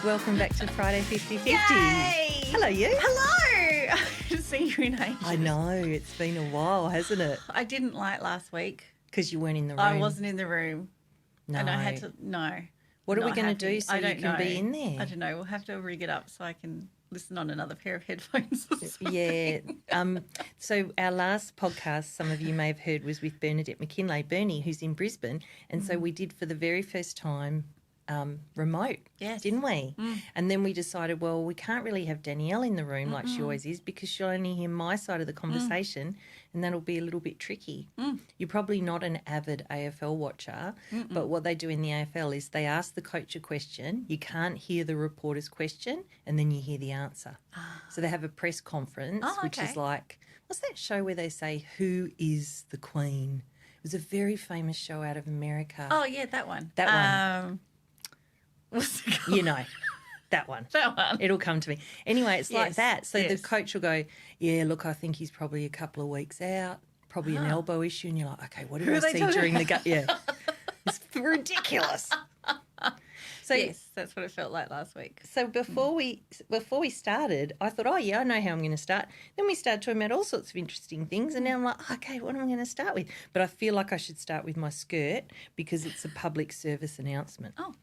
Welcome back to Friday 50/50. Yay! Hello, you. Hello! I haven't seen you in ages. I know, it's been a while, hasn't it? I didn't like last week. Because you weren't in the room. I wasn't in the room. No. And I had to, no. What are we not going to happy. do so I you don't can know. be in there? I don't know. We'll have to rig it up so I can listen on another pair of headphones or something. Yeah. So our last podcast, some of you may have heard, was with Bernadette McKinlay, Bernie, who's in Brisbane. And so we did for the very first time remote, Yes. didn't we? And then we decided, well, we can't really have Danielle in the room like she always is because she'll only hear my side of the conversation and that'll be a little bit tricky. You're probably not an avid AFL watcher, but what they do in the AFL is they ask the coach a question, you can't hear the reporter's question, and then you hear the answer. So they have a press conference, which is like, what's that show where they say, who is the Queen? It was a very famous show out of America. Oh, yeah, that one. That one. What's it called? You know, that one. That one. It'll come to me. Anyway, it's like Yes, that. So the yes. coach will go, yeah, look, I think he's probably a couple of weeks out, probably an elbow issue. And you're like, okay, what did Who I are they see talking during the about? gut? Yeah. It's ridiculous. So Yes, that's what it felt like last week. So before we started, I thought, oh, yeah, I know how I'm going to start. Then we started talking about all sorts of interesting things, and now I'm like, okay, what am I going to start with? But I feel like I should start with my skirt because it's a public service announcement. Oh.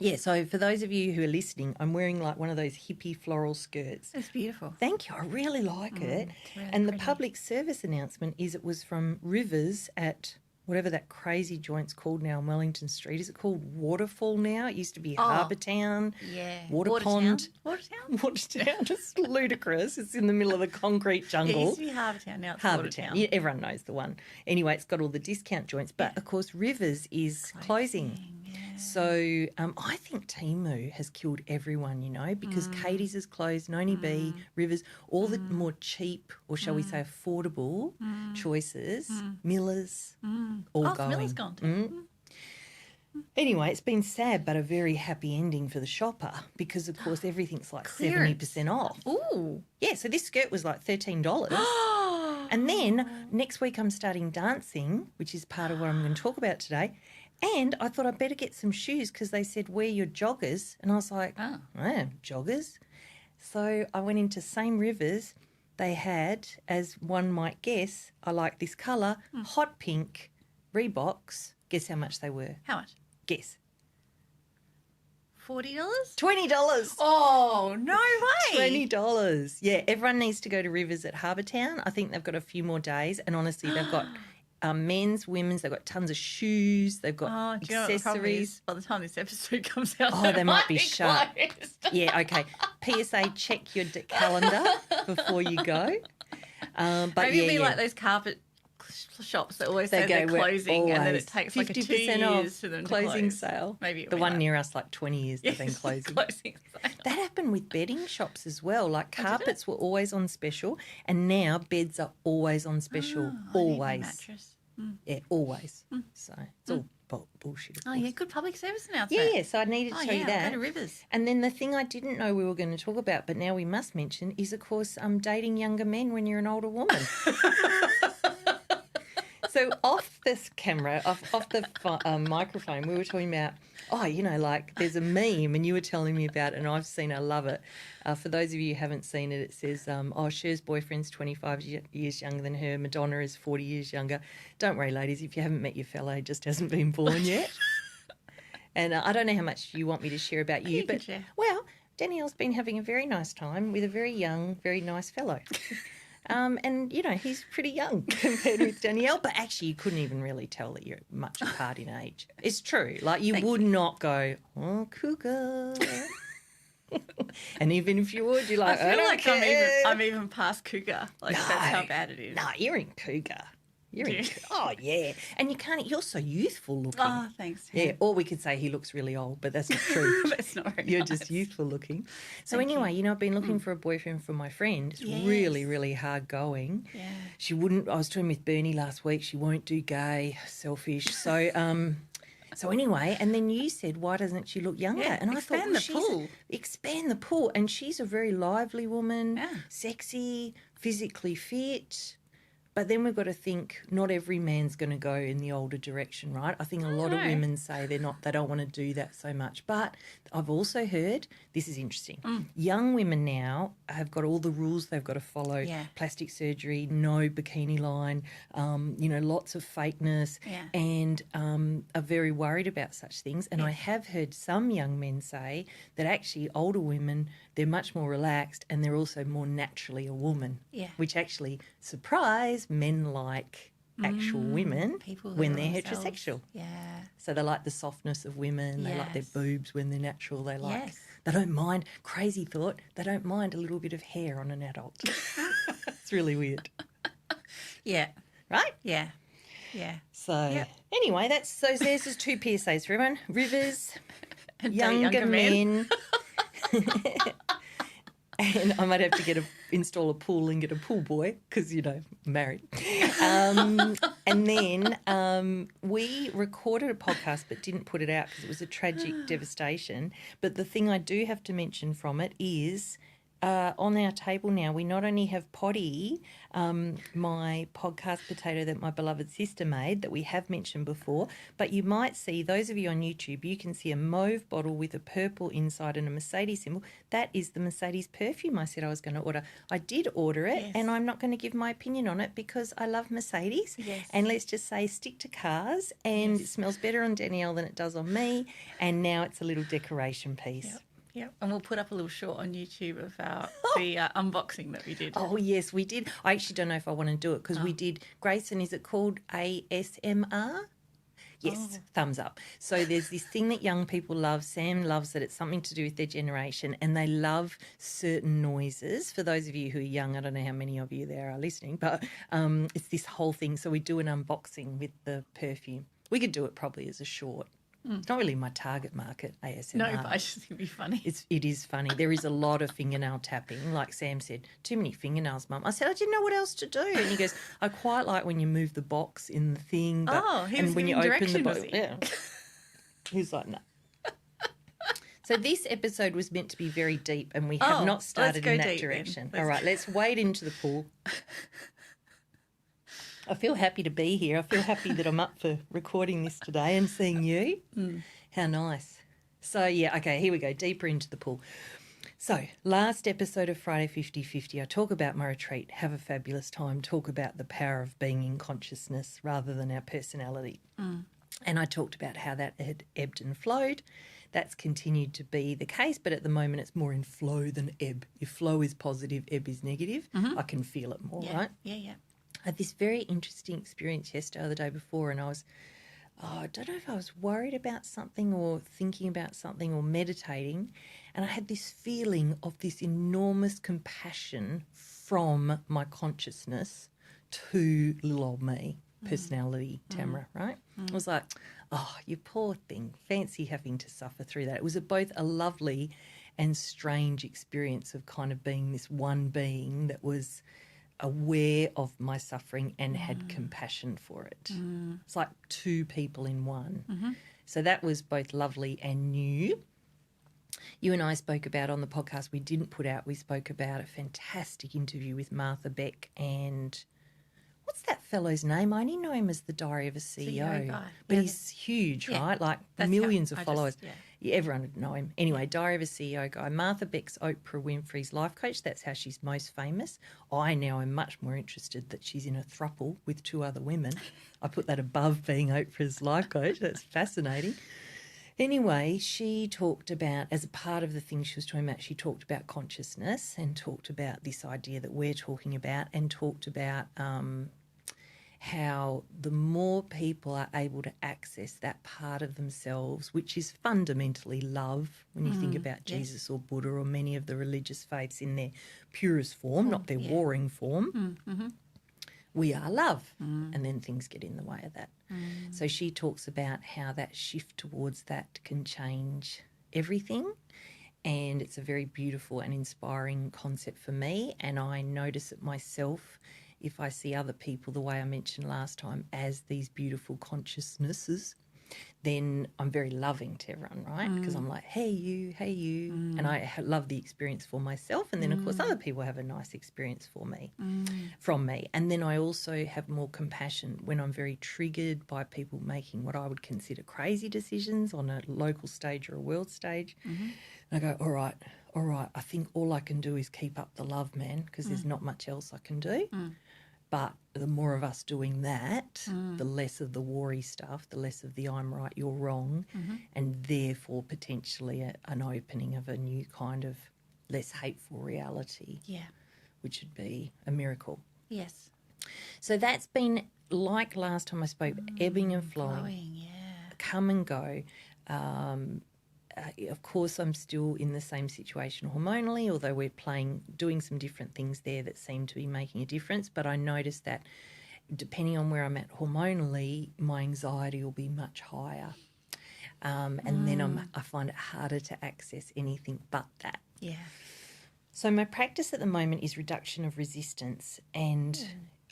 Yeah, so for those of you who are listening, I'm wearing like one of those hippie floral skirts. It's beautiful. Thank you, I really like it. It's really And the pretty. public service announcement is it was from Rivers at whatever that crazy joint's called now on Wellington Street. Is it called Waterfall now? It used to be Harbour Town. Yeah. Water Pond. Watertown? Watertown. It's ludicrous. It's in the middle of the concrete It jungle. used to be Harbour Town, now it's Harbour Watertown. Town. Yeah, everyone knows the one. Anyway, it's got all the discount joints. But, of course, Rivers is closing. So I think Temu has killed everyone, you know, because Katie's is closed, Noni B, Rivers, all the more cheap or shall we say affordable choices, Miller's, all going. Miller's gone too. Anyway, it's been sad but a very happy ending for the shopper because, of course, everything's like 70% off. Ooh. Yeah, so this skirt was like $13. And then next week I'm starting dancing, which is part of what I'm going to talk about today. And I thought I'd better get some shoes because they said, wear your joggers. And I was like, joggers? So I went into Same Rivers. They had, as one might guess, I like this colour, hot pink Reeboks. Guess how much they were? How much? Guess. $40? $20. Oh, no way. $20. Yeah, everyone needs to go to Rivers at Harbour Town. I think they've got a few more days. And honestly, they've got men's, women's, they've got tons of shoes, they've got Do you know what the problem accessories. is? By the time this episode comes out, Oh, they might be shut. closed. Yeah, okay. PSA, check your calendar before you go. But Maybe yeah, it'll be yeah. like those carpet shops that always They say they're go, we're closing and then always it takes like 2 50% years off for them to closing close. sale. Maybe it the went one up. near us, like 20 years they've been Yes, closing. closing sale. That happened with bedding shops as well. Like it? carpets were always on special, and now beds are always on special. I need my always. mattress. Yeah, always. So it's all bullshit. Of Oh, course. yeah, good public service announcement. Yeah, so I needed to Oh, show you yeah, that. I'll go to Rivers. And then the thing I didn't know we were going to talk about, but now we must mention, is, of course, dating younger men when you're an older woman. So off this camera, off the microphone, we were talking about, like there's a meme and you were telling me about it and I've seen, I love it. For those of you who haven't seen it, it says, Cher's boyfriend's 25 years younger than her. Madonna is 40 years younger. Don't worry, ladies, if you haven't met your fellow, he just hasn't been born yet. And I don't know how much you want me to share about you, You can but, share. well, Danielle's been having a very nice time with a very young, very nice fellow. And, he's pretty young compared with Danielle, but actually you couldn't even really tell that you're much apart in age. It's true. Like you would not go, oh, cougar. And even if you would, you're like, I feel don't like care. I'm even past cougar. Like that's how bad it is. No, you're in cougar. You're Do in, you? oh, yeah. And you're so youthful looking. Oh, thanks. Yeah, or we could say he looks really old, but that's not true. That's not very You're nice. just youthful looking. So Thank anyway, I've been looking for a boyfriend for my friend. It's really, Yes. really hard going. Yeah. She wouldn't, I was talking with Bernie last week, she won't do gay, selfish. So anyway, and then you said, why doesn't she look younger? Yeah, and I thought, expand the pool. Expand the pool. And she's a very lively woman, Yeah. sexy, physically fit. But then we've got to think not every man's going to go in the older direction, right? I think a lot of women say they don't want to do that so much. But I've also heard, this is interesting, young women now have got all the rules they've got to follow, plastic surgery, no bikini line, lots of fakeness, and are very worried about such things. And I have heard some young men say that actually older women, they're much more relaxed and they're also more naturally a woman, which actually, surprise, men like actual women when they're heterosexual. Yeah. So they like the softness of women, they like their boobs when they're natural, they don't mind, crazy thought, they don't mind a little bit of hair on an adult. It's really weird. Yeah. Right? Yeah. Yeah. So anyway, there's just 2 PSAs for everyone. Rivers, And younger men. And I might have to install a pool and get a pool boy because, married. And then we recorded a podcast but didn't put it out because it was a tragic devastation. But the thing I do have to mention from it is on our table now, we not only have Poddy, my podcast potato that my beloved sister made that we have mentioned before, but you might see, those of you on YouTube, you can see a mauve bottle with a purple inside and a Mercedes symbol. That is the Mercedes perfume I said I was going to order. I did order it and I'm not going to give my opinion on it because I love Mercedes. Yes. And let's just say stick to cars, and it smells better on Danielle than it does on me, and now it's a little decoration piece. Yep. Yep. And we'll put up a little short on YouTube of the unboxing that we did. Oh, yes, we did. I actually don't know if I want to do it because we did, Grayson, is it called ASMR? Yes, thumbs up. So there's this thing that young people love. Sam loves it. It's something to do with their generation, and they love certain noises. For those of you who are young, I don't know how many of you there are listening, but it's this whole thing. So we do an unboxing with the perfume. We could do it probably as a short. It's not really my target market, ASMR. No, but I just think it'd be funny. It is funny. There is a lot of fingernail tapping. Like Sam said, too many fingernails, Mum. I said, I didn't know what else to do. And he goes, I quite like when you move the box in the thing. But, he was giving direction, was he? Yeah. He was like, no. So this episode was meant to be very deep, and we have not started in that direction. All right, let's wade into the pool. I feel happy to be here. I feel happy that I'm up for recording this today and seeing you. How nice. So, okay, here we go, deeper into the pool. So, last episode of Friday 50/50, I talk about my retreat, have a fabulous time, talk about the power of being in consciousness rather than our personality. And I talked about how that had ebbed and flowed. That's continued to be the case, but at the moment it's more in flow than ebb. If flow is positive, ebb is negative, I can feel it more, right? Yeah. I had this very interesting experience yesterday or the day before, and I don't know if I was worried about something or thinking about something or meditating, and I had this feeling of this enormous compassion from my consciousness to little old me, personality, Tamara, right? I was like, oh, you poor thing, fancy having to suffer through that. It was both a lovely and strange experience of kind of being this one being that was aware of my suffering and had compassion for it. It's like 2 people in one. So that was both lovely and new. You and I spoke about on the podcast we didn't put out, we spoke about a fantastic interview with Martha Beck and what's that fellow's name? I only know him as the Diary of a CEO guy. but he's huge, right? Like millions of followers. Everyone would know him. Anyway, Diary of a CEO guy. Martha Beck's Oprah Winfrey's life coach. That's how she's most famous. I now am much more interested that she's in a throuple with 2 other women. I put that above being Oprah's life coach. That's fascinating. Anyway, she talked about, as a part of the thing she was talking about, she talked about consciousness and talked about this idea that we're talking about and talked about how the more people are able to access that part of themselves, which is fundamentally love, when you think about Jesus or Buddha or many of the religious faiths in their purest form, not their warring form, we are love. And then things get in the way of that. So she talks about how that shift towards that can change everything. And it's a very beautiful and inspiring concept for me. And I notice it myself if I see other people, the way I mentioned last time, as these beautiful consciousnesses. then I'm very loving to everyone, right? Because I'm like, hey, you, and I love the experience for myself. And then, of course, other people have a nice experience from me. And then I also have more compassion when I'm very triggered by people making what I would consider crazy decisions on a local stage or a world stage. And I go, all right, I think all I can do is keep up the love, man, because there's not much else I can do. But the more of us doing that, the less of the worry stuff, the less of the I'm right, you're wrong, and therefore potentially an opening of a new kind of less hateful reality, which would be a miracle. Yes. So that's been, like last time I spoke, ebbing and flowing, come and go. Of course, I'm still in the same situation hormonally, although we're doing some different things there that seem to be making a difference. But I noticed that depending on where I'm at hormonally, my anxiety will be much higher. And then I find it harder to access anything but that. Yeah. So my practice at the moment is reduction of resistance, and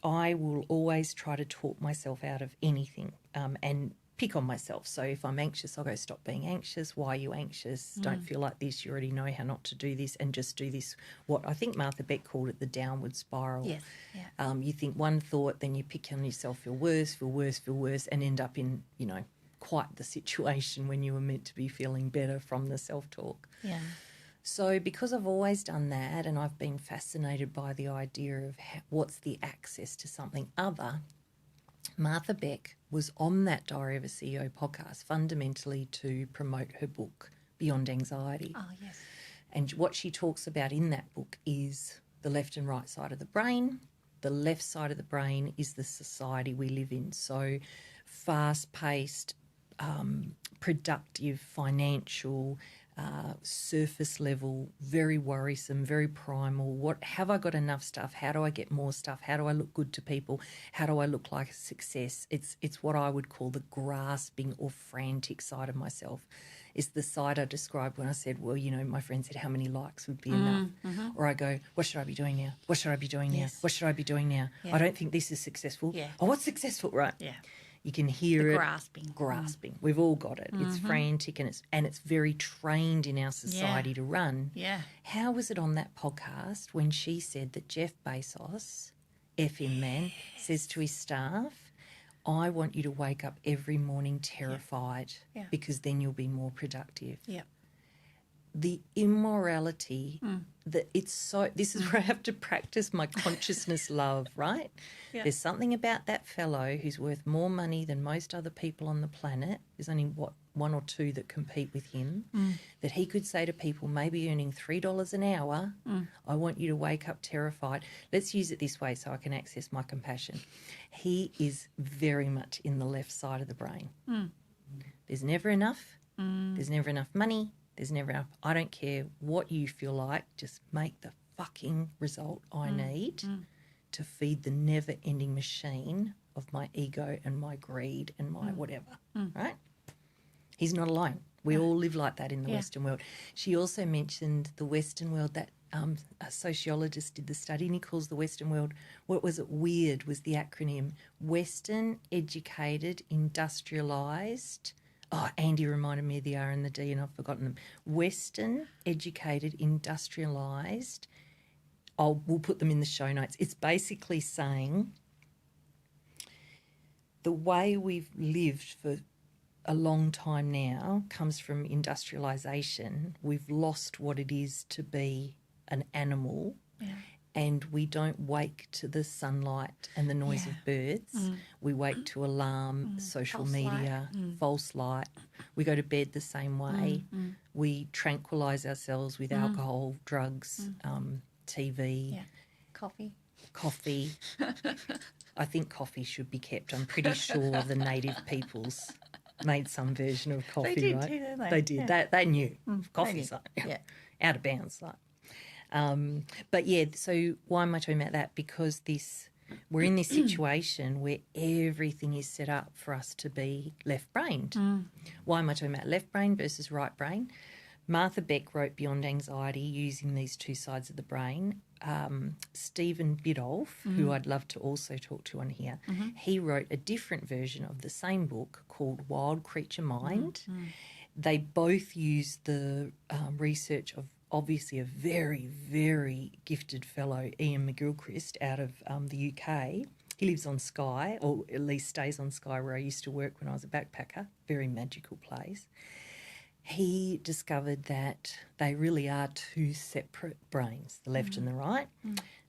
I will always try to talk myself out of anything and pick on myself. So if I'm anxious, I'll go, stop being anxious. Why are you anxious? Don't feel like this. You already know how not to do this, and just do this. What I think Martha Beck called it the downward spiral. Yes. Yeah. You think one thought, then you pick on yourself, feel worse, and end up in, quite the situation when you were meant to be feeling better from the self-talk. Yeah. So because I've always done that, and I've been fascinated by the idea of what's the access to something other, Martha Beck was on that Diary of a CEO podcast fundamentally to promote her book, Beyond Anxiety. Oh, yes. And what she talks about in that book is the left and right side of the brain. The left side of the brain is the society we live in. So fast-paced, productive, financial, surface level, very worrisome, very primal. Have I got enough stuff? How do I get more stuff? How do I look good to people? How do I look like a success? It's what I would call the grasping or frantic side of myself. Is the side I described when I said, well, my friend said how many likes would be enough. Or I go, what should I be doing now? What should I be doing now? What should I be doing now? Yeah. I don't think this is successful. Yeah. Oh, what's successful? Right. Yeah. You can hear it. Grasping. We've all got it. It's frantic, and it's very trained in our society to run. Yeah. How was it on that podcast when she said that Jeff Bezos, FM man, says to his staff, I want you to wake up every morning terrified because then you'll be more productive. Yeah. The immorality that this is where I have to practice my consciousness love, right? Yeah. There's something about that fellow who's worth more money than most other people on the planet. There's only, one or two that compete with him, that he could say to people maybe earning $3 an hour, I want you to wake up terrified. Let's use it this way so I can access my compassion. He is very much in the left side of the brain. There's never enough. There's never enough money. There's never enough. I don't care what you feel like. Just make the fucking result I need to feed the never-ending machine of my ego and my greed and my whatever, right? He's not alone. We all live like that in the Western world. She also mentioned the Western world, that a sociologist did the study, and he calls the Western world, what was it, WEIRD was the acronym, Western, Educated, Industrialized. Oh, Andy reminded me of the R and the D and I've forgotten them. Western, Educated, Industrialised. We'll put them in the show notes. It's basically saying the way we've lived for a long time now comes from industrialisation. We've lost what it is to be an animal. Yeah. And we don't wake to the sunlight and the noise of birds. We wake to alarm, social False media, false light. We go to bed the same way. We tranquilise ourselves with alcohol, drugs, TV. Yeah. Coffee. I think coffee should be kept. I'm pretty sure the native peoples made some version of coffee, They did right? too, didn't they? They did. Yeah. They knew. Coffee's knew. like, out of bounds, like. But yeah, so why am I talking about that? Because we're in this situation where everything is set up for us to be left-brained. Why am I talking about left brain versus right brain? Martha Beck wrote Beyond Anxiety using these two sides of the brain, Stephen Biddulph, who I'd love to also talk to on here, he wrote a different version of the same book called Wild Creature Mind. They both use the research of obviously a very, very gifted fellow, Ian McGilchrist, out of the UK. He lives on Skye, or at least stays on Skye, where I used to work when I was a backpacker. Very magical place. He discovered that they really are two separate brains, the left and the right.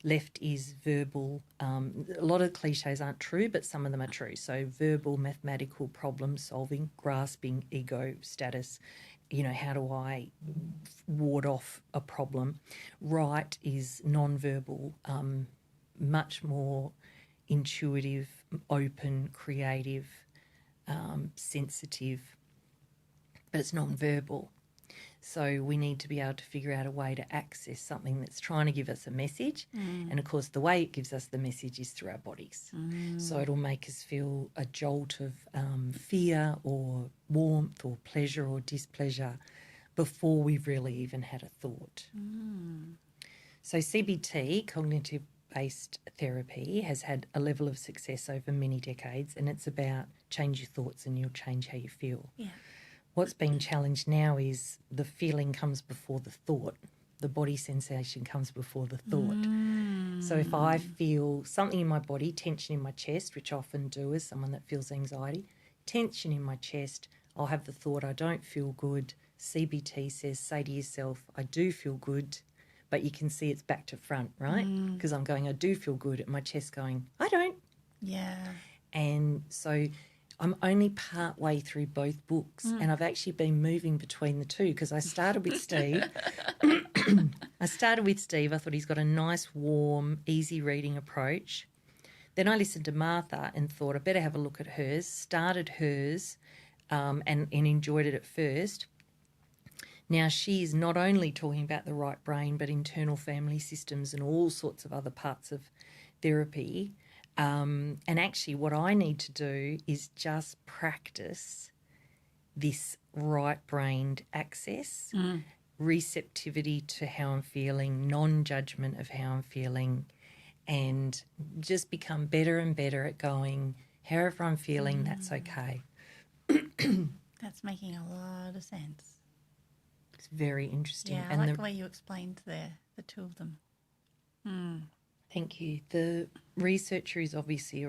Left is verbal. A lot of cliches aren't true, but some of them are true. So verbal, mathematical, problem solving, grasping, ego, status. You know, how do I ward off a problem? Right is non-verbal, much more intuitive, open, creative, sensitive, but it's non-verbal. So we need to be able to figure out a way to access something that's trying to give us a message. And, of course, the way it gives us the message is through our bodies. So it'll make us feel a jolt of fear or warmth or pleasure or displeasure before we've really even had a thought. So CBT, cognitive-based therapy, has had a level of success over many decades, and it's about change your thoughts and you'll change how you feel. Yeah. What's being challenged now is the feeling comes before the thought. The body sensation comes before the thought. So if I feel something in my body, tension in my chest, which I often do as someone that feels anxiety, tension in my chest, I'll have the thought, I don't feel good. CBT says, say to yourself, I do feel good, but you can see it's back to front, right? Because I'm going, I do feel good, and my chest going, I don't. Yeah. And so I'm only part way through both books, and I've actually been moving between the two because I started with Steve. I thought he's got a nice, warm, easy reading approach. Then I listened to Martha and thought I better have a look at hers, started hers and enjoyed it at first. Now she is not only talking about the right brain but internal family systems and all sorts of other parts of therapy. And actually what I need to do is just practice this right-brained access, receptivity to how I'm feeling, non-judgment of how I'm feeling, and just become better and better at going, however I'm feeling, that's okay. That's making a lot of sense. It's very interesting. Yeah, I and like the way you explained the two of them. Thank you. The researcher is obviously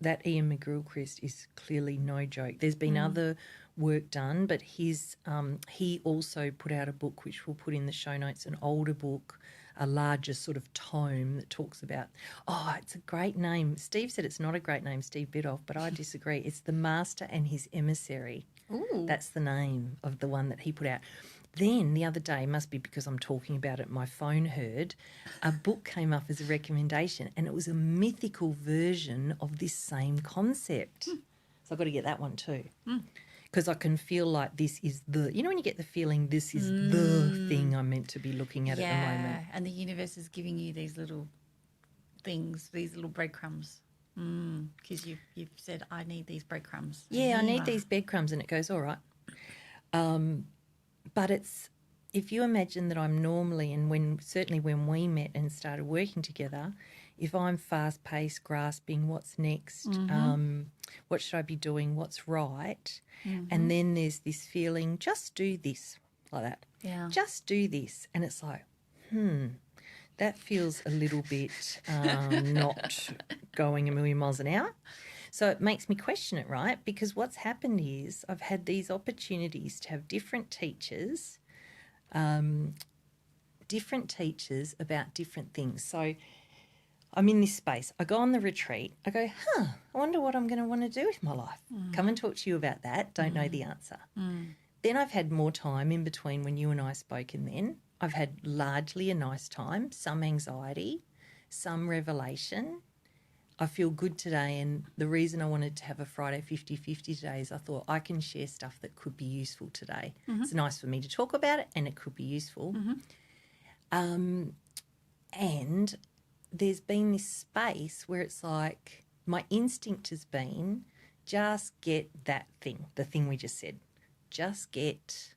that Ian McGilchrist is clearly no joke. There's been other work done, but he also put out a book, which we'll put in the show notes, an older book, a larger sort of tome that talks about, it's a great name. Steve said it's not a great name, Steve Biddulph, but I disagree. It's The Master and His Emissary. Ooh. That's the name of the one that he put out. Then the other day, must be because I'm talking about it, my phone heard, a book came up as a recommendation, and it was a mythical version of this same concept. So I've got to get that one too. Because I can feel like this is when you get the feeling this is the thing I'm meant to be looking at the moment. Yeah, and the universe is giving you these little things, these little breadcrumbs. Because you've said, I need these breadcrumbs. Yeah, I need these breadcrumbs, and it goes, all right. But if you imagine that I'm normally, and certainly when we met and started working together, if I'm fast-paced, grasping, what's next, what should I be doing, what's right, and then there's this feeling, just do this, like that. Yeah. Just do this. And it's like, that feels a little bit not going a million miles an hour. So it makes me question it, right? Because what's happened is I've had these opportunities to have different teachers about different things. So I'm in this space. I go on the retreat. I go, I wonder what I'm going to want to do with my life. Come and talk to you about that. Don't know the answer. Then I've had more time in between when you and I spoke, and then I've had largely a nice time, some anxiety, some revelation. I feel good today, and the reason I wanted to have a Friday 50-50 today is I thought I can share stuff that could be useful today. It's nice for me to talk about it, and it could be useful. And there's been this space where it's like my instinct has been just get that thing, the thing we just said. Just get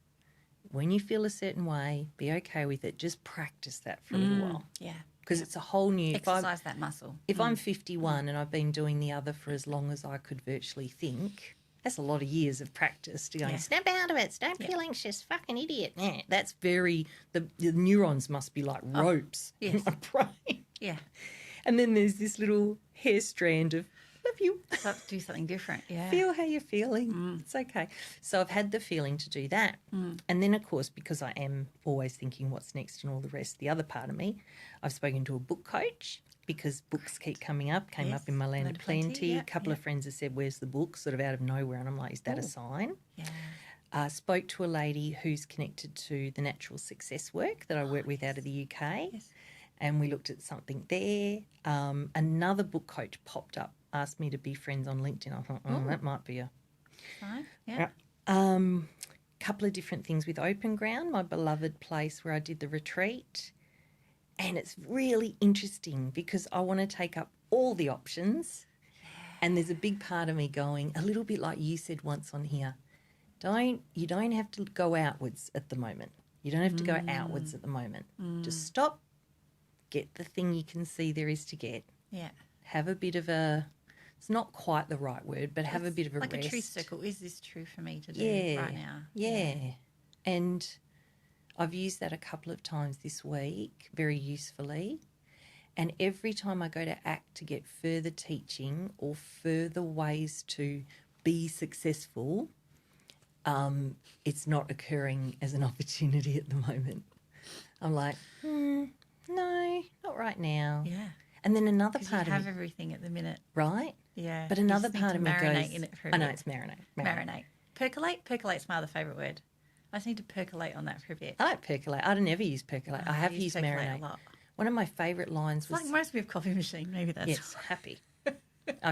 when you feel a certain way, be okay with it. Just practice that for a little while. Yeah. Because it's a whole new... Exercise that muscle. If I'm 51 and I've been doing the other for as long as I could virtually think, that's a lot of years of practice to go, snap out of it, don't feel anxious, fucking idiot. Nah, that's very... The neurons must be like ropes in my brain. Yeah. And then there's this little hair strand of, love you. So do something different, yeah. Feel how you're feeling. It's okay. So I've had the feeling to do that. And then, of course, because I am always thinking what's next and all the rest, the other part of me, I've spoken to a book coach because books keep coming up, came up in my Land of Plenty. A couple of friends have said, where's the book, sort of out of nowhere. And I'm like, is that a sign? Yeah. Spoke to a lady who's connected to the natural success work that I work with out of the UK. Yes. And we looked at something there. Another book coach popped up, asked me to be friends on LinkedIn. I thought, that might be a... Fine, yeah. Couple of different things with Open Ground, my beloved place where I did the retreat. And it's really interesting because I want to take up all the options. And there's a big part of me going, a little bit like you said once on here, you don't have to go outwards at the moment. You don't have to go outwards at the moment. Just stop, get the thing you can see there is to get. Yeah. Have a bit of a, it's not quite the right word, but have a bit of a like rest. Like a truth circle. Is this true for me to do right now? Yeah. And I've used that a couple of times this week very usefully. And every time I go to ACT to get further teaching or further ways to be successful, it's not occurring as an opportunity at the moment. I'm like, no, not right now. Yeah. And then another part you of have me, everything at the minute. right? Yeah. But another part of me marinate goes, in it for a I know bit. it's marinate. Marinate. Percolate. Percolate's my other favourite word. I just need to percolate on that for a bit. I like percolate. I'd never use percolate. I have use used percolate marinate. a lot. One of my favourite lines It's was... like reminds me of coffee machine. Maybe that's... Yes, happy.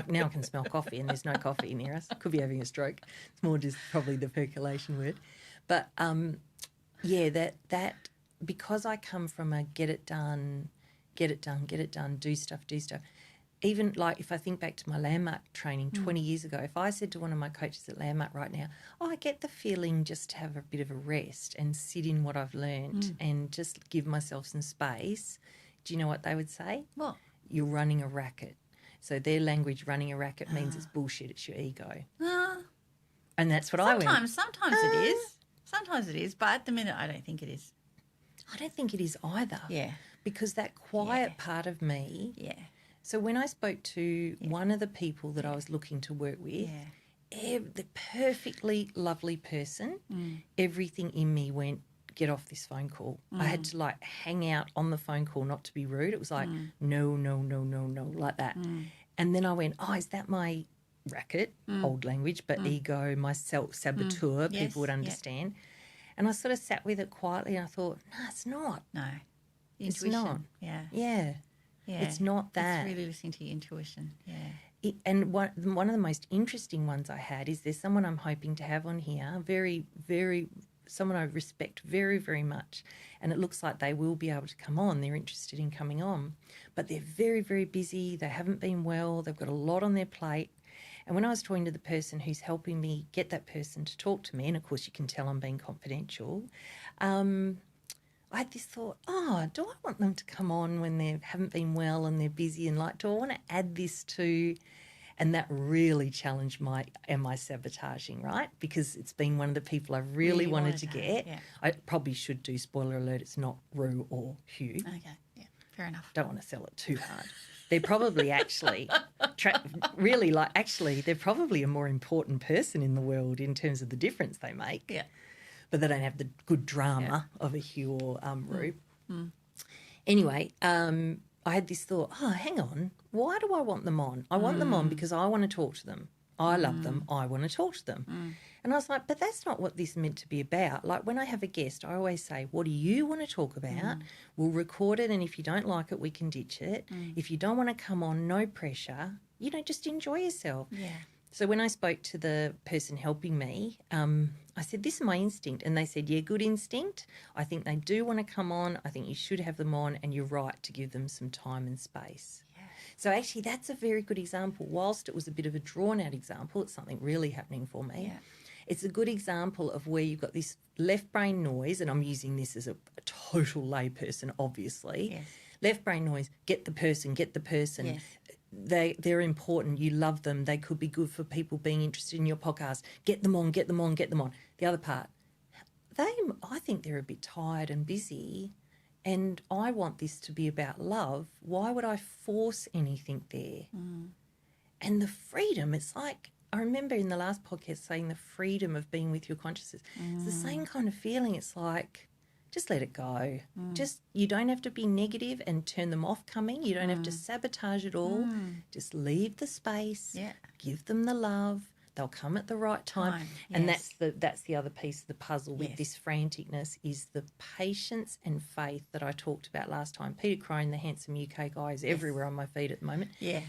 Now I can smell coffee and there's no coffee near us. Could be having a stroke. It's more just probably the percolation word. But, that because I come from a get it done, do stuff. Even like if I think back to my Landmark training 20 years ago, if I said to one of my coaches at Landmark right now, I get the feeling just to have a bit of a rest and sit in what I've learned and just give myself some space, do you know what they would say? What? You're running a racket. So their language, running a racket, means it's bullshit, it's your ego. And that's what I went. Sometimes it is. Sometimes it is, but at the minute I don't think it is. I don't think it is either. Yeah. Because that quiet part of me... Yeah. So when I spoke to one of the people that I was looking to work with, the perfectly lovely person, everything in me went, get off this phone call. I had to like hang out on the phone call, not to be rude. It was like, no, like that. And then I went, is that my racket, old language, but ego, my self-saboteur, people would understand. And I sort of sat with it quietly and I thought, no, it's not. No. It's Intuition. not. Yeah. Yeah. Yeah. It's not that. It's really listening to your intuition. Yeah. And one of the most interesting ones I had is there's someone I'm hoping to have on here, very, very, someone I respect very, very much. And it looks like they will be able to come on. They're interested in coming on. But they're very, very busy. They haven't been well. They've got a lot on their plate. And when I was talking to the person who's helping me get that person to talk to me, and of course you can tell I'm being confidential, I had this thought, do I want them to come on when they haven't been well and they're busy, and like, do I want to add this to... And that really challenged my sabotaging, right? Because it's been one of the people I really wanted to get. Yeah. I probably should do, spoiler alert, it's not Rue or Hugh. Okay, yeah, fair enough. Don't want to sell it too hard. They're probably actually, they're probably a more important person in the world in terms of the difference they make. Yeah. But they don't have the good drama of a Hugh or Rue. Anyway, I had this thought, hang on, why do I want them on? I want them on because I want to talk to them. I love them. I want to talk to them. And I was like, but that's not what this is meant to be about. Like when I have a guest, I always say, what do you want to talk about? We'll record it, and if you don't like it, we can ditch it. If you don't want to come on, no pressure. Just enjoy yourself. Yeah. So when I spoke to the person helping me, I said, this is my instinct. And they said, yeah, good instinct. I think they do want to come on. I think you should have them on, and you're right to give them some time and space. Yeah. So actually that's a very good example. Whilst it was a bit of a drawn-out example, it's something really happening for me. Yeah. it's a good example of where you've got this left brain noise, and I'm using this as a total layperson, obviously. Yes. Left brain noise, get the person. Yes. They're important. You love them. They could be good for people being interested in your podcast. Get them on. The other part, I think they're a bit tired and busy, and I want this to be about love. Why would I force anything there? And the freedom, it's like, I remember in the last podcast saying the freedom of being with your consciousness. It's the same kind of feeling. It's like, just let it go. You don't have to be negative and turn them off coming. You don't have to sabotage it all. Just leave the space. Yeah. Give them the love. They'll come at the right time. And that's the other piece of the puzzle with this franticness, is the patience and faith that I talked about last time. Peter Crone, the handsome UK guy, is everywhere on my feed at the moment. Yeah.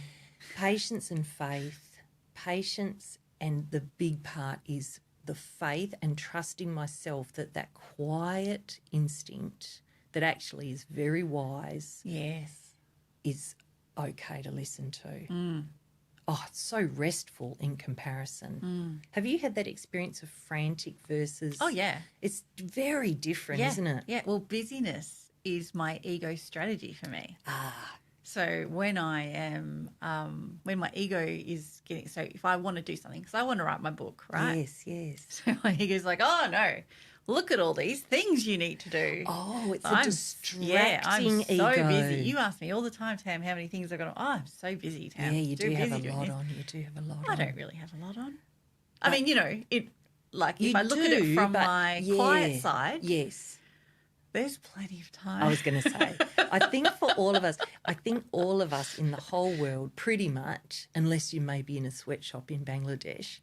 Patience and faith. Patience, and the big part is the faith and trusting myself that quiet instinct that actually is very wise is okay to listen to. Oh, it's so restful in comparison. Have you had that experience of frantic versus... Oh, yeah. It's very different, isn't it? Yeah. Well, busyness is my ego strategy for me. So when I am, when my ego is getting, so if I want to do something, because I want to write my book, right? Yes. So my ego's like, oh no, look at all these things you need to do. Oh, it's I'm, a distracting I'm ego. so busy. You ask me all the time, Tam, how many things I've got on. Oh, I'm so busy, Tam. Yeah, you do have a doing lot this. on. You do have a lot on. I don't really have a lot on. I mean, it, like You if I look at it do, from but my quiet side, yes. there's plenty of time. I was going to say, I think all of us in the whole world, pretty much, unless you may be in a sweatshop in Bangladesh,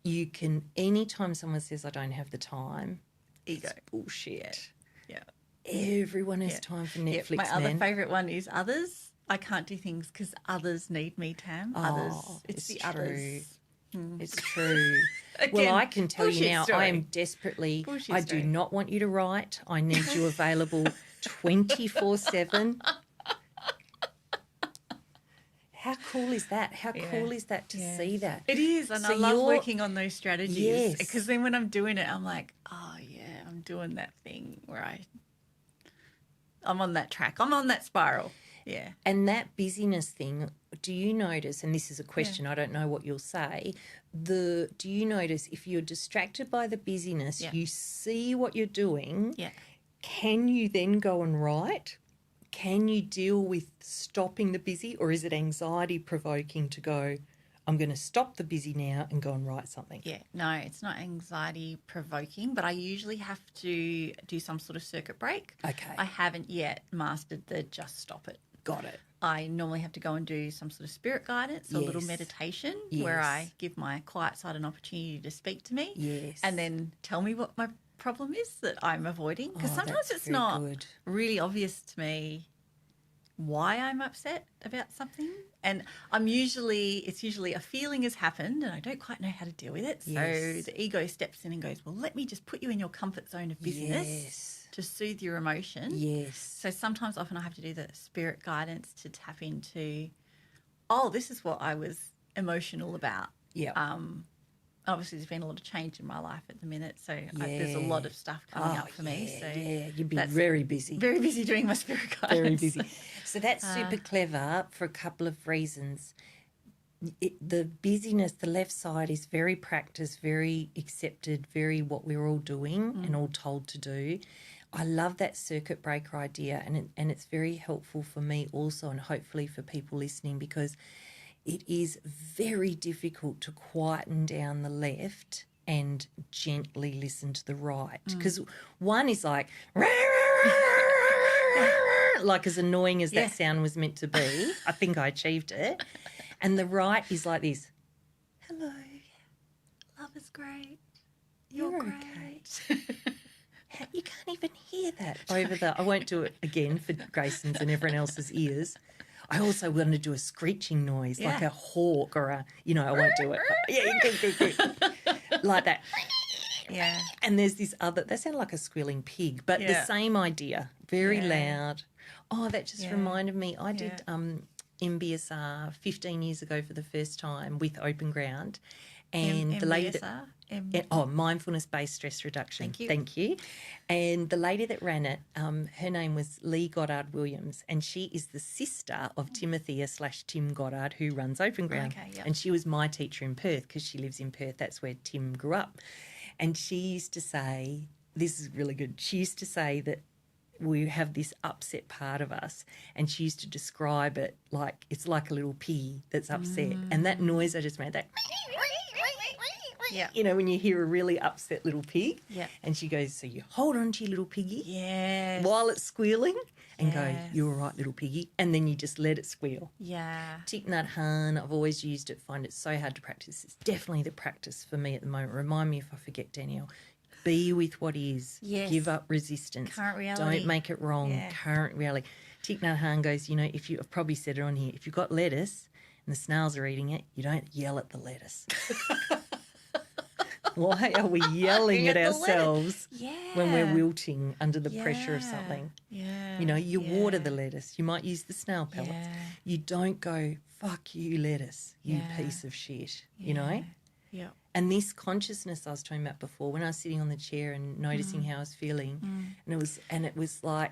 you can, anytime someone says, I don't have the time, ego. it's bullshit. Yeah. Everyone has time for Netflix, My other man. favourite one is others. I can't do things because others need me, Tam. Others. It's the true. others. It's true. Again, well, I can tell you bullshit now, story. I am desperately, Bullshit I story. do not want you to write. I need you available 24/7. How cool is that? How cool is that to see that? It is, and So I love you're- working on those strategies. Yes. Because then when I'm doing it, I'm like, oh yeah, I'm doing that thing where I'm on that track. I'm on that spiral. Yeah. And that busyness thing, do you notice, and this is a question, I don't know what you'll say, do you notice if you're distracted by the busyness, you see what you're doing, can you then go and write? Can you deal with stopping the busy, or is it anxiety provoking to go, I'm going to stop the busy now and go and write something? Yeah, no, it's not anxiety provoking, but I usually have to do some sort of circuit break. Okay. I haven't yet mastered the just stop it. Got it. I normally have to go and do some sort of spirit guidance, a little meditation where I give my quiet side an opportunity to speak to me. Yes. And then tell me what my problem is that I'm avoiding. Because sometimes that's it's very not good. really obvious to me why I'm upset about something. And it's usually a feeling has happened and I don't quite know how to deal with it. So the ego steps in and goes, well, let me just put you in your comfort zone of busyness to soothe your emotion. Yes. So often I have to do the spirit guidance to tap into, this is what I was emotional about. Yeah. Obviously there's been a lot of change in my life at the minute, so there's a lot of stuff coming up for me. So you'd be very busy. Very busy doing my spirit guidance. Very busy. So that's super clever for a couple of reasons. The busyness, the left side is very practiced, very accepted, very what we're all doing and all told to do. I love that circuit breaker idea, and it's very helpful for me also, and hopefully for people listening, because it is very difficult to quieten down the left and gently listen to the right. Because one is like, like as annoying as that sound was meant to be. I think I achieved it. And the right is like this. Hello. Love is great. You're great. Okay. You can't even hear that I won't do it again for Grayson's and everyone else's ears. I also want to do a screeching noise, like a hawk or I won't do it. Good. Like that. Yeah. And there's this other, that sounded like a squealing pig, but the same idea, very loud. Oh, that just reminded me, I did MBSR 15 years ago for the first time with Open Ground. And the lady that, Mindfulness-based stress reduction. Thank you. Thank you. And the lady that ran it, her name was Lee Goddard Williams, and she is the sister of Timothea/Tim Goddard, who runs Open Ground. Okay, yep. And she was my teacher in Perth because she lives in Perth. That's where Tim grew up. And she used to say, this is really good, she used to say that we have this upset part of us, and she used to describe it like it's like a little piggy that's upset. And that noise I just made, that, Yeah. you know, when you hear a really upset little pig. Yeah. And she goes, so you hold on to your little piggy Yes. while it's squealing and go, Yes. you're all right, little piggy. And then you just let it squeal. Yeah. Thich Nhat Hanh, I've always used it, find it so hard to practice. It's definitely the practice for me at the moment. Remind me if I forget, Danielle. Be with what is. Yes. Give up resistance. Current reality. Don't make it wrong. Yeah. Current reality. Thich Nhat Hanh goes, you know, I've probably said it on here, if you've got lettuce and the snails are eating it, you don't yell at the lettuce. Why are we yelling at ourselves when we're wilting under the pressure of something? Yeah. You know, you water the lettuce. You might use the snail pellets. Yeah. You don't go, fuck you, lettuce, you Yeah. piece of shit, you know? Yeah. And this consciousness I was talking about before, when I was sitting on the chair and noticing how I was feeling, and it was like,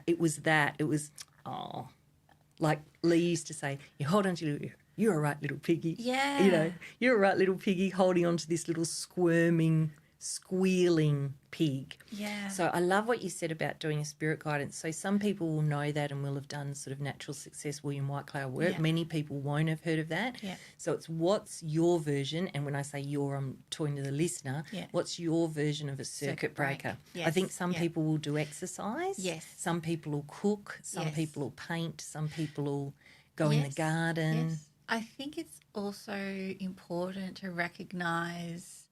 like Lee used to say, you hold on to you're a right little piggy. Yeah. You know, you're a right little piggy holding on to this little squirming, squealing pig. Yeah. So I love what you said about doing a spirit guidance. So some people will know that and will have done sort of natural success William Whitecloud work. Yeah. Many people won't have heard of that. Yeah. So it's what's your version, and when I say your, I'm talking to the listener, what's your version of a circuit breaker? Yes. I think some Yeah. people will do exercise. Yes. Some people will cook. Some Yes. people will paint. Some people will go in the garden. Yes. I think it's also important to recognise,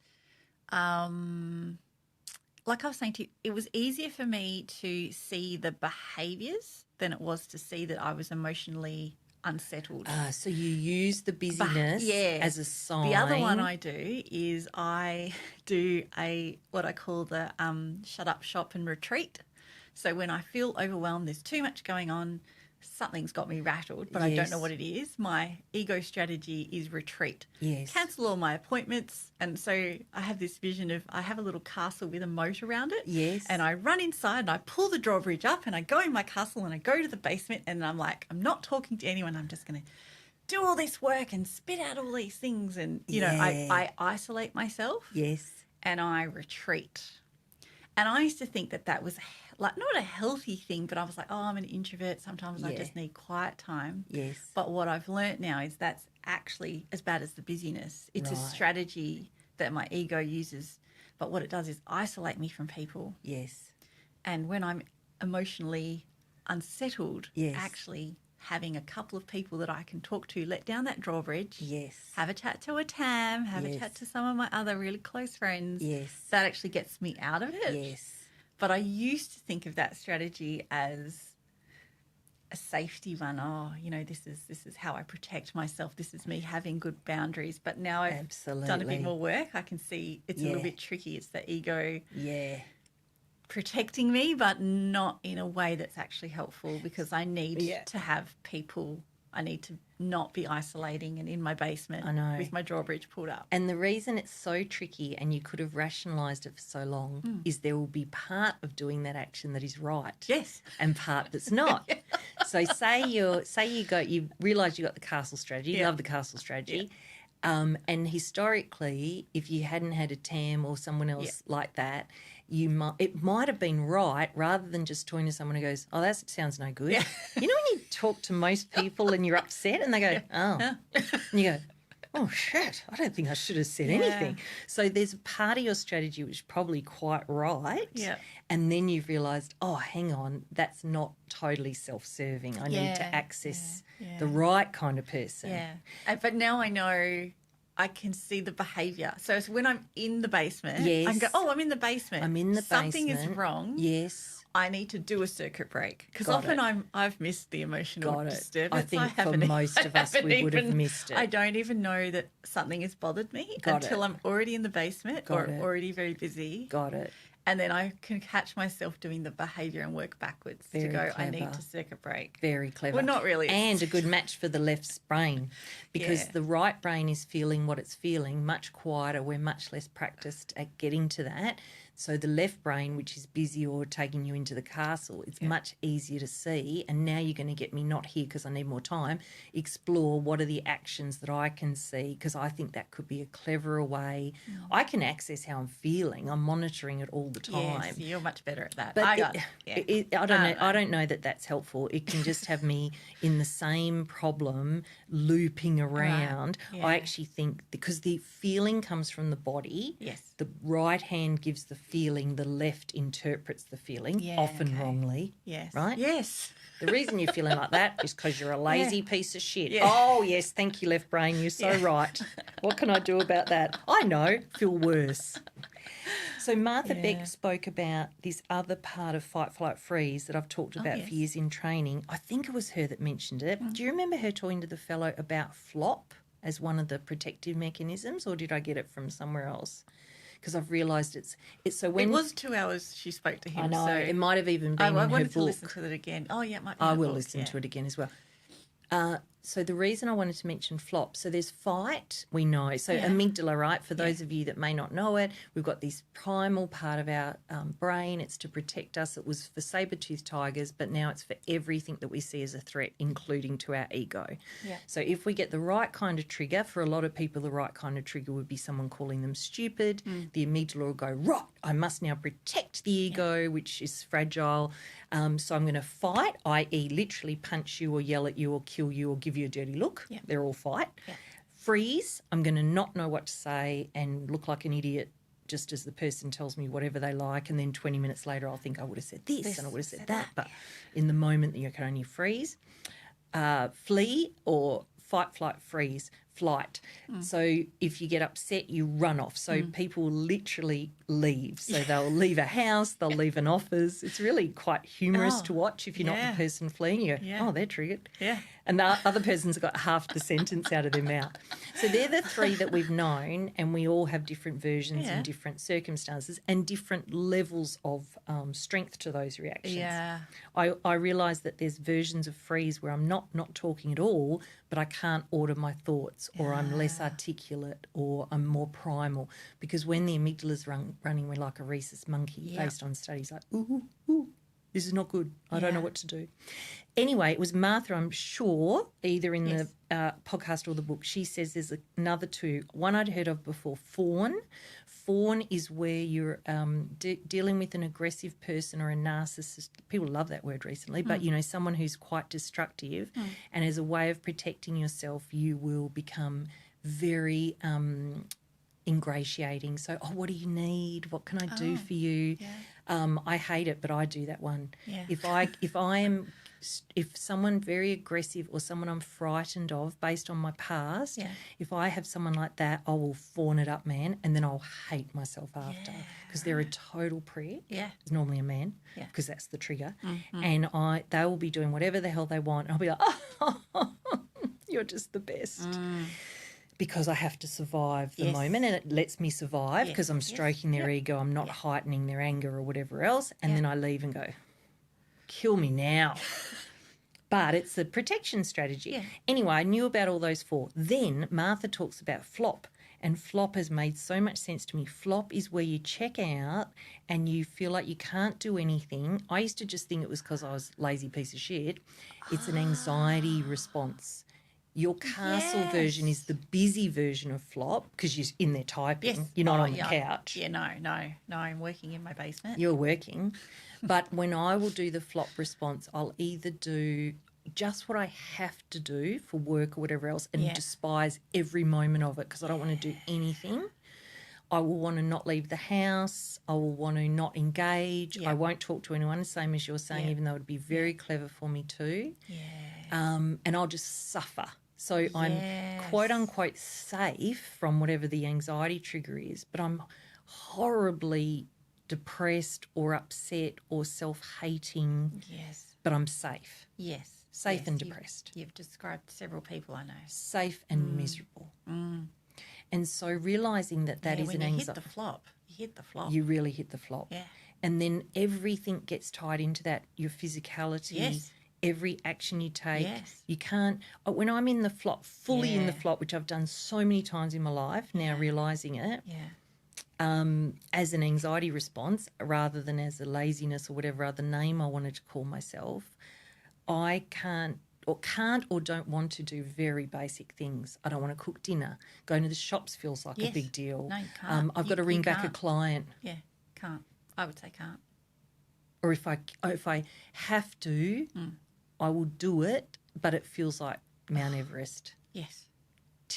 like I was saying to you, it was easier for me to see the behaviours than it was to see that I was emotionally unsettled. So you use the busyness as a sign. The other one I do is I do what I call the shut up, shop and retreat. So when I feel overwhelmed, there's too much going on, something's got me rattled, but I don't know what it is. My ego strategy is retreat. Yes. Cancel all my appointments. And so I have this vision of I have a little castle with a moat around it. Yes. And I run inside and I pull the drawbridge up and I go in my castle and I go to the basement and I'm like, I'm not talking to anyone. I'm just going to do all this work and spit out all these things. And, you know, I isolate myself. Yes. And I retreat. And I used to think that was like not a healthy thing, but I was like, oh, I'm an introvert. Sometimes I just need quiet time. Yes. But what I've learnt now is that's actually as bad as the busyness. It's a strategy that my ego uses. But what it does is isolate me from people. Yes. And when I'm emotionally unsettled, Yes. actually having a couple of people that I can talk to, let down that drawbridge. Yes. Have a chat to a Tam, have a chat to some of my other really close friends. Yes. That actually gets me out of it. Yes. But I used to think of that strategy as a safety one. Oh, you know, this is how I protect myself. This is me having good boundaries. But now I've done a bit more work, I can see it's a little bit tricky. It's the ego protecting me, but not in a way that's actually helpful, because I need to have people. I need to not be isolating and in my basement with my drawbridge pulled up. And the reason it's so tricky, and you could have rationalised it for so long, is there will be part of doing that action that is right. Yes. And part that's not. So say you realise you got the castle strategy, you love the castle strategy. And historically, if you hadn't had a Tam or someone else like that, it might have been right, rather than just talking to someone who goes, oh, that sounds no good. You know when you talk to most people and you're upset and they go, oh. And you go, oh, shit, I don't think I should have said anything. So there's a part of your strategy which is probably quite right. Yeah. And then you've realised, oh, hang on, that's not totally self-serving. I need to access the right kind of person. Yeah. But now I know I can see the behaviour. So when I'm in the basement, I can go, oh, I'm in the basement. I'm in the Something basement. is wrong. Yes. I need to do a circuit break, because often I've missed the emotional disturbance. I think for most of us we would have missed it. I don't even know that something has bothered me until I'm already in the basement or already very busy. Got it. And then I can catch myself doing the behaviour and work backwards to Very go, I need clever. to circuit break. Very clever. Well, not really. And a good match for the left's brain, because the right brain is feeling what it's feeling, much quieter. We're much less practiced at getting to that. So the left brain, which is busy or taking you into the castle, it's much easier to see. And now you're going to get me not here because I need more time. Explore what are the actions that I can see, because I think that could be a cleverer way. I can access how I'm feeling. I'm monitoring it all the time. Yes, you're much better at that. But I don't know. I don't know that that's helpful. It can just have me in the same problem looping around. Yeah. I actually think because the feeling comes from the body. Yes. The right hand gives the feeling, the left interprets the feeling, often wrongly. Yes. Right? Yes. The reason you're feeling like that is because you're a lazy piece of shit. Yeah. Oh, yes, thank you, left brain. You're so right. What can I do about that? I know, feel worse. So Martha Beck spoke about this other part of fight, flight, freeze that I've talked about for years in training. I think it was her that mentioned it. Do you remember her talking to the fellow about flop as one of the protective mechanisms, or did I get it from somewhere else? Because I've realised it's so when... It was 2 hours she spoke to him. I know, so it might have even been in her book. I wanted to listen to it again. Oh, yeah, it might be I in the will book, listen to it again as well. So the reason I wanted to mention flop, so there's fight, we know. So amygdala, right? For those of you that may not know it, we've got this primal part of our brain. It's to protect us. It was for saber-toothed tigers, but now it's for everything that we see as a threat, including to our ego. Yeah. So if we get the right kind of trigger, for a lot of people, the right kind of trigger would be someone calling them stupid. The amygdala will go, right, I must now protect the ego, which is fragile. So I'm going to fight, i.e. literally punch you or yell at you or kill you or give you a dirty look. Yeah. They're all fight. Yeah. Freeze, I'm going to not know what to say and look like an idiot just as the person tells me whatever they like, and then 20 minutes later I'll think I would have said this and I would have said that. But in the moment you can only freeze. Flee or fight, flight, freeze. Flight. So if you get upset, you run off. So people literally leave. So they'll leave a house, they'll leave an office. It's really quite humorous to watch if you're not the person fleeing. You go, oh, they're triggered. Yeah. And the other person's got half the sentence out of their mouth. So they're the three that we've known, and we all have different versions in different circumstances and different levels of strength to those reactions. Yeah. I realise that there's versions of freeze where I'm not talking at all, but I can't order my thoughts, or I'm less articulate, or I'm more primal, because when the amygdala's running, we're like a rhesus monkey based on studies like, ooh, this is not good. I don't know what to do. Anyway, it was Martha, I'm sure, either in the podcast or the book, she says there's another two. One I'd heard of before, fawn. Fawn is where you're dealing with an aggressive person or a narcissist. People love that word recently, but, you know, someone who's quite destructive. And as a way of protecting yourself, you will become very ingratiating. So, what do you need? What can I do for you? Yeah. I hate it, but I do that one. Yeah. If someone very aggressive or someone I'm frightened of based on my past, if I have someone like that, I will fawn it up, man, and then I'll hate myself after, because they're a total prick. Yeah. It's normally a man, because that's the trigger. And they will be doing whatever the hell they want. And I'll be like, oh, you're just the best. Because I have to survive the moment, and it lets me survive because I'm stroking their ego, I'm not heightening their anger or whatever else, and then I leave and go, kill me now. But it's a protection strategy. Yeah. Anyway, I knew about all those four. Then Martha talks about flop, and flop has made so much sense to me. Flop is where you check out and you feel like you can't do anything. I used to just think it was because I was a lazy piece of shit. It's an anxiety response. Your castle version is the busy version of flop, because you're in there typing. Yes. You're not on the couch. Yeah, no, I'm working in my basement. You're working. But when I will do the flop response, I'll either do just what I have to do for work or whatever else and despise every moment of it because I don't want to do anything. I will want to not leave the house. I will want to not engage. I won't talk to anyone, same as you're saying, even though it would be very clever for me too. Yeah. And I'll just suffer. So I'm quote unquote safe from whatever the anxiety trigger is, but I'm horribly depressed or upset or self-hating. Yes. But I'm safe. Yes. Safe and depressed. You've described several people I know. Safe and miserable. And so realising that is an anxiety. You hit the flop. You hit the flop. You really hit the flop. Yeah. And then everything gets tied into that, your physicality, Yes. every action you take. Yes. You can't, when I'm in the flop, fully in the Yeah. flop, which I've done so many times in my life, now realising it, as an anxiety response rather than as a laziness or whatever other name I wanted to call myself, I can't or don't want to do very basic things. I don't want to cook dinner. Going to the shops feels like a big deal. No, you can't. I've got to ring back a can't. client. Yeah, can't. I would say can't. Or if I have to, I will do it, but it feels like Mount Everest. Yes.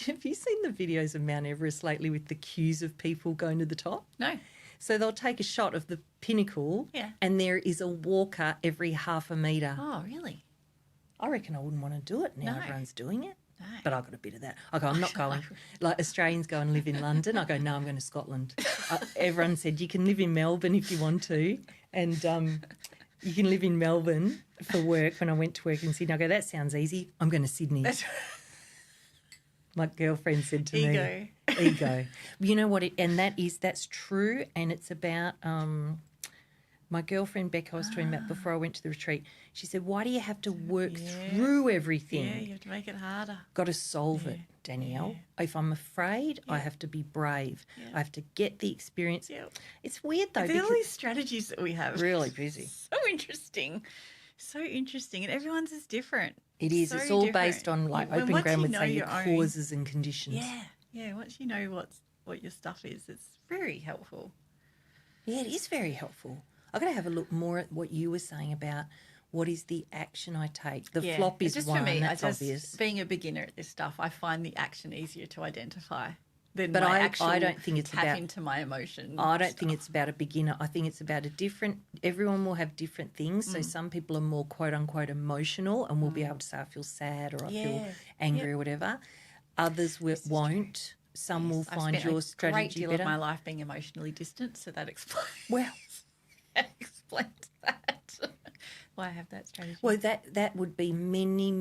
Have you seen the videos of Mount Everest lately with the queues of people going to the top? No. So they'll take a shot of the pinnacle and there is a walker every half a metre. Oh, really? I reckon I wouldn't want to do it now. No. Everyone's doing it. No. But I got a bit of that. I go, I'm not going. Like Australians go and live in London. I go, no, I'm going to Scotland. Everyone said you can live in Melbourne if you want to. And you can live in Melbourne for work. When I went to work in Sydney, I go, that sounds easy. I'm going to Sydney. My girlfriend said to me, ego. You know what? That's true. And it's about my girlfriend Becca I was talking about before I went to the retreat. She said, why do you have to work through everything? Yeah, you have to make it harder. Got to solve it, Danielle. If I'm afraid, I have to be brave. I have to get the experience. Yeah. It's weird though. There are all these strategies that we have. Really busy. So interesting. So interesting. And everyone's is different. It is. So it's all different. based on, like When Open once Ground you would know say, your your own- causes and conditions. Yeah. Yeah. Once you know what your stuff is, it's very helpful. Yeah, it is very helpful. I've got to have a look more at what you were saying about what is the action I take. The flop is just one, for me, that's obvious. Being a beginner at this stuff, I find the action easier to identify than But my I actual don't think it's tap about- into my emotions. I don't think it's about a beginner. I think it's about everyone will have different things. Mm. So some people are more quote unquote emotional and will be able to say, I feel sad or I feel angry or whatever. Others won't. Some will find your Great strategy deal better. of my life being emotionally distant, so that explains. Well, that explains that. Why I have that strategy. well, that would be many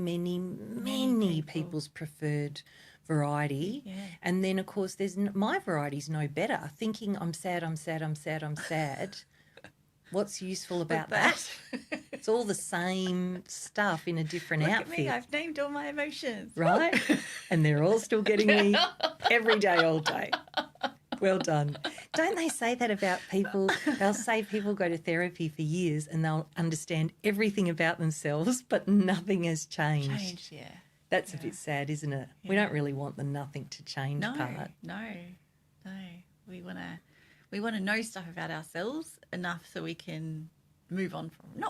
people's preferred variety. Yeah. And then, of course, my variety's no better. Thinking I'm sad. What's useful about that? It's all the same stuff in a different Look outfit. at me, I've named all my emotions. Right? And they're all still getting me every day, all day. Well done. Don't they say that about people? They'll say people go to therapy for years and they'll understand everything about themselves, but nothing has changed. Yeah. That's a bit sad, isn't it? We don't really want the nothing to change part. No. We want to know stuff about ourselves enough so we can not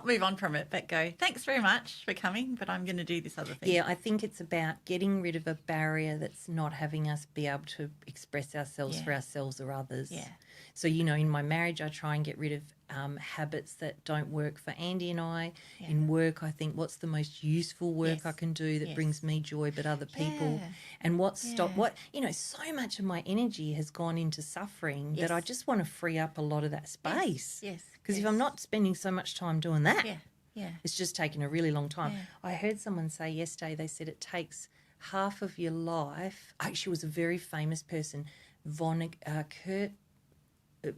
move on from it, but go, thanks very much for coming, but I'm going to do this other thing. Yeah, I think it's about getting rid of a barrier that's not having us be able to express ourselves for ourselves or others. Yeah. So, in my marriage, I try and get rid of habits that don't work for Andy and I. Yeah. In work, I think what's the most useful work I can do that brings me joy but other people. Yeah. And so much of my energy has gone into suffering that I just want to free up a lot of that space. Yes. Because if I'm not spending so much time doing that, Yeah. it's just taking a really long time. Yeah. I heard someone say yesterday, they said it takes half of your life. Actually, was a very famous person, Kurt.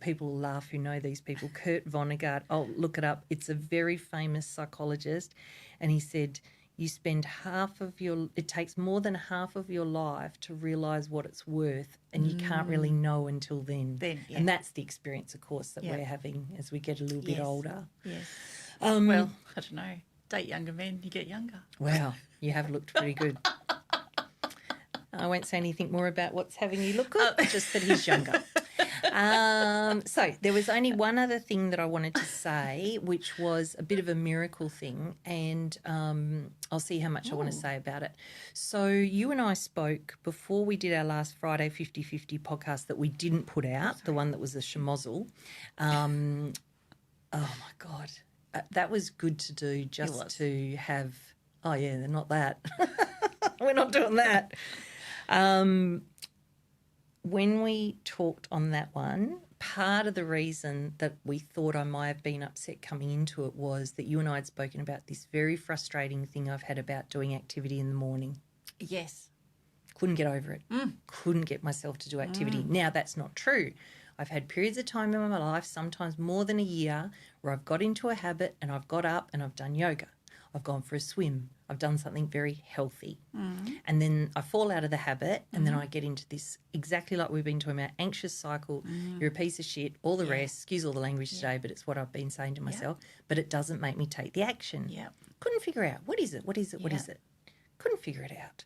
People laugh who know these people. Kurt Vonnegut. Oh, look it up. It's a very famous psychologist. And he said, it takes more than half of your life to realise what it's worth, and you can't really know until then. And that's the experience, of course, that we're having as we get a little bit older. Yes. Well, I don't know. Date younger men, you get younger. Wow, you have looked pretty good. I won't say anything more about what's having you look good, just that he's younger. So there was only one other thing that I wanted to say, which was a bit of a miracle thing, and I'll see how much I want to say about it. So you and I spoke before we did our last Friday 50-50 podcast that we didn't put out, the one that was a schmozzle. Oh, my God. That was good to do just to have – oh, yeah, they're not that. We're not doing that. When we talked on that one, part of the reason that we thought I might have been upset coming into it was that you and I had spoken about this very frustrating thing I've had about doing activity in the morning. Yes. Couldn't get over it. Couldn't get myself to do activity. Now, that's not true. I've had periods of time in my life, sometimes more than a year, where I've got into a habit and I've got up and I've done yoga. I've gone for a swim. I've done something very healthy. And then I fall out of the habit and then I get into this, exactly like we've been talking about, anxious cycle. You're a piece of shit, all the rest, excuse all the language today, but it's what I've been saying to myself. But it doesn't make me take the action. Couldn't figure out, what is it? What is it? Couldn't figure it out.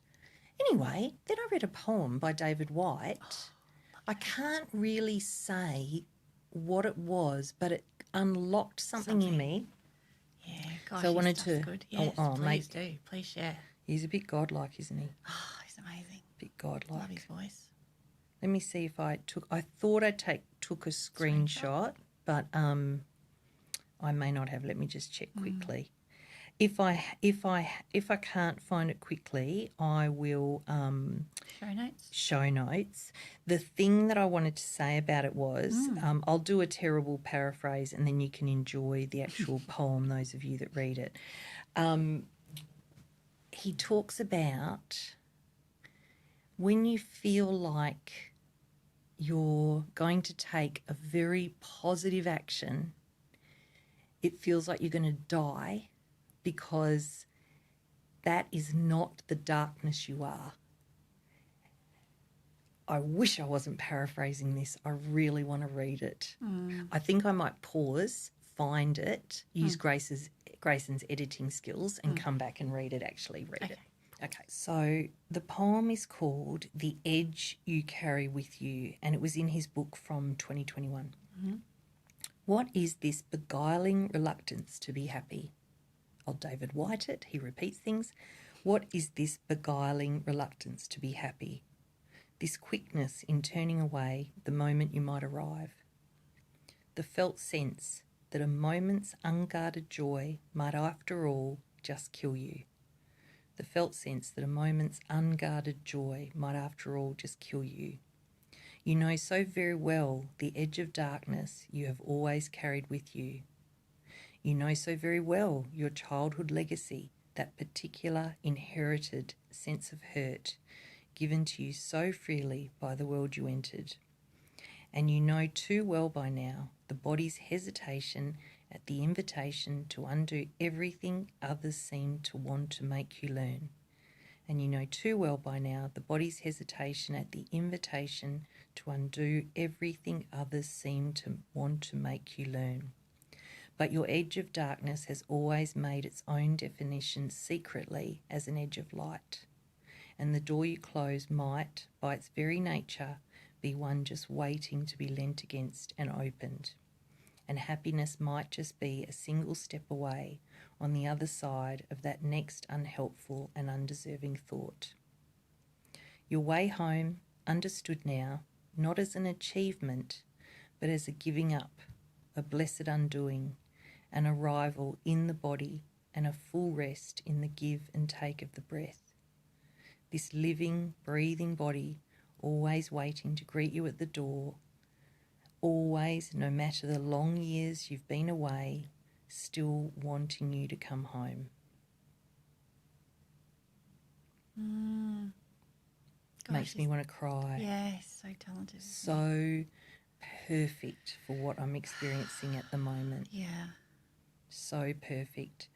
Anyway, then I read a poem by David White. I can't really say what it was, but it unlocked something in me. Yeah, gosh, so I wanted to. Good. Yes, please do. Please share. He's a bit godlike, isn't he? Oh, he's amazing. Bit godlike. Love his voice. Let me see if I thought I took a screenshot, but I may not have. Let me just check quickly. If I can't find it quickly, I will show notes. The thing that I wanted to say about it was, I'll do a terrible paraphrase and then you can enjoy the actual poem, those of you that read it. He talks about when you feel like you're going to take a very positive action, it feels like you're going to die, because that is not the darkness you are. I wish I wasn't paraphrasing this. I really want to read it. I think I might pause, find it, use Grayson's editing skills and come back and read it, it. Okay, so the poem is called The Edge You Carry With You, and it was in his book from 2021. What is this beguiling reluctance to be happy? Old David White it, he repeats things. What is this beguiling reluctance to be happy? This quickness in turning away the moment you might arrive. The felt sense that a moment's unguarded joy might after all just kill you. The felt sense that a moment's unguarded joy might after all just kill you. You know so very well the edge of darkness you have always carried with you. You know so very well your childhood legacy, that particular inherited sense of hurt given to you so freely by the world you entered. And you know too well by now the body's hesitation at the invitation to undo everything others seem to want to make you learn. And you know too well by now the body's hesitation at the invitation to undo everything others seem to want to make you learn. But your edge of darkness has always made its own definition secretly as an edge of light. And the door you close might, by its very nature, be one just waiting to be leant against and opened. And happiness might just be a single step away on the other side of that next unhelpful and undeserving thought. Your way home, understood now, not as an achievement, but as a giving up, a blessed undoing, an arrival in the body and a full rest in the give and take of the breath. This living, breathing body always waiting to greet you at the door, always, no matter the long years you've been away, still wanting you to come home. Makes me want to cry. Yes, so talented. So perfect for what I'm experiencing at the moment. Yeah. So perfect.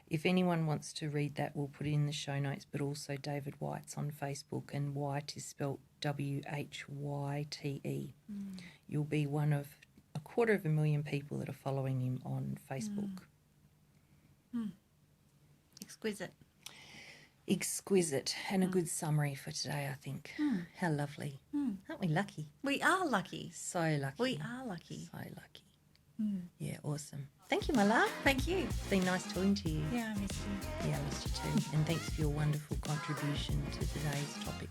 If anyone wants to read that, we'll put it in the show notes, but also David White's on Facebook, and White is spelt Whyte. You'll be one of 250,000 people that are following him on Facebook. Exquisite. And a good summary for today, I think. How lovely. Aren't we lucky? We are lucky. So lucky. We are lucky. So lucky. Yeah, awesome. Thank you, my love. Thank you. It's been nice talking to you. Yeah, I missed you. Yeah, I missed you too. And thanks for your wonderful contribution to today's topic.